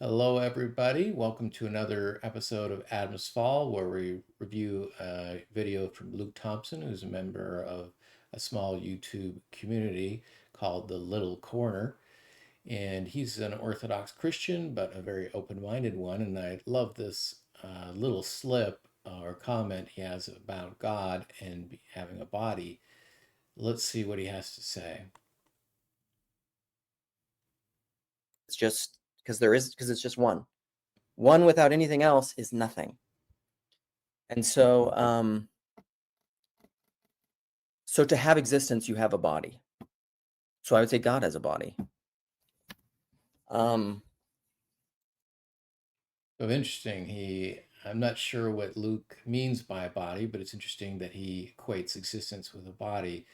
Hello, everybody. Welcome to another episode of Adam's Fall, where we review a video from Luke Thompson, who's a member of a small YouTube community called The Little Corner. And he's an Orthodox Christian, but a very open-minded one. And I love this little slip or comment he has about God and having a body. Let's see what he has to say. It's just because it's just one. One without anything else is nothing. And so to have existence, you have a body. So I would say God has a body. So I'm not sure what Luke means by a body, but it's interesting that he equates existence with a body.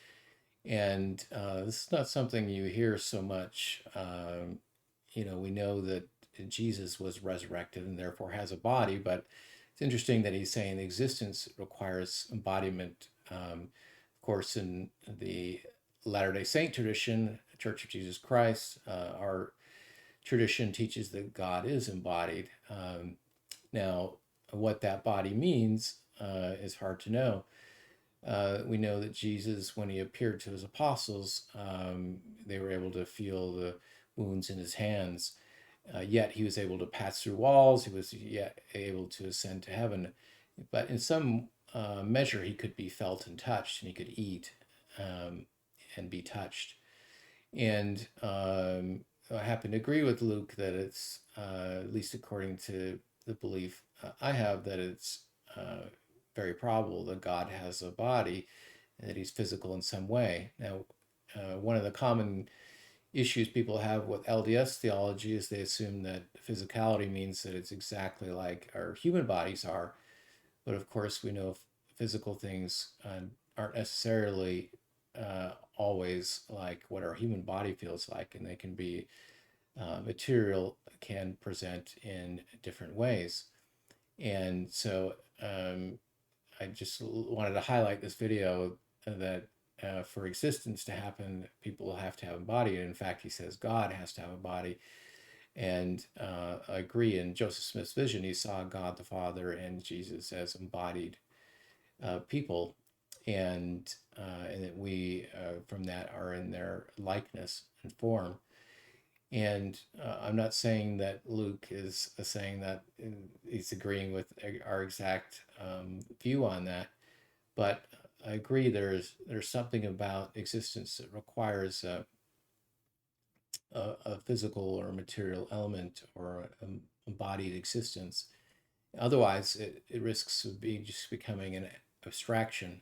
And this is not something you hear so much. We know that Jesus was resurrected and therefore has a body, but it's interesting that he's saying existence requires embodiment. Of course, in the Latter-day Saint tradition, Church of Jesus Christ, our tradition teaches that God is embodied. Now, what that body means is hard to know. We know that Jesus, when he appeared to his apostles, they were able to feel the wounds in his hands. Yet he was able to pass through walls. He was yet able to ascend to heaven. But in some measure, he could be felt and touched, and he could eat and be touched. And I happen to agree with Luke that it's, at least according to the belief I have, that it's very probable that God has a body and that he's physical in some way. Now, one of the common issues people have with LDS theology is they assume that physicality means that it's exactly like our human bodies are. But of course, we know physical things aren't necessarily always like what our human body feels like, and they can be material can present in different ways. And so I just wanted to highlight this video that for existence to happen, people have to have a body. And in fact, he says God has to have a body. And I agree. In Joseph Smith's vision, he saw God the Father and Jesus as embodied people, and that we from that are in their likeness and form. And I'm not saying that Luke is saying that he's agreeing with our exact view on that, but I agree there's something about existence that requires a physical or material element or embodied existence. Otherwise, it risks of being just becoming an abstraction.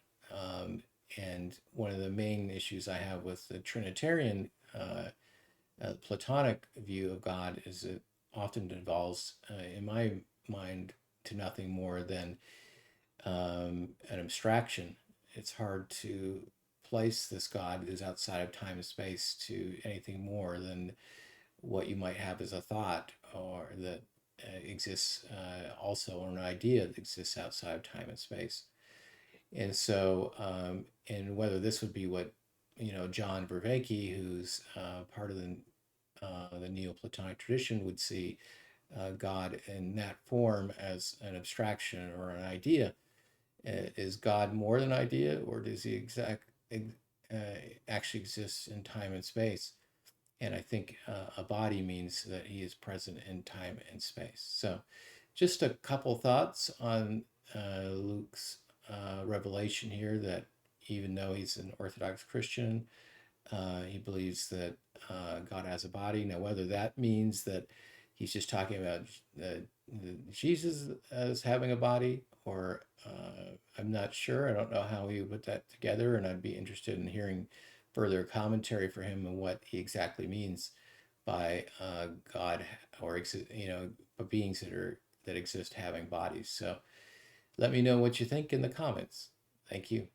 And one of the main issues I have with the Trinitarian Platonic view of God is it often involves, in my mind, to nothing more than an abstraction. It's hard to place this God who's outside of time and space to anything more than what you might have as a thought or that exists also, or an idea that exists outside of time and space. And so, and whether this would be what, John Vervaeke, who's part of the Neoplatonic tradition, would see God in that form as an abstraction or an idea. Is God more than idea, or does he uh, actually exist in time and space? And I think a body means that he is present in time and space. So, just a couple thoughts on Luke's revelation here that even though he's an Orthodox Christian, he believes that God has a body. Now, whether that means that he's just talking about Jesus as having a body, or I'm not sure. I don't know how he would put that together, and I'd be interested in hearing further commentary for him and what he exactly means by God or beings that exist having bodies. So let me know what you think in the comments. Thank you.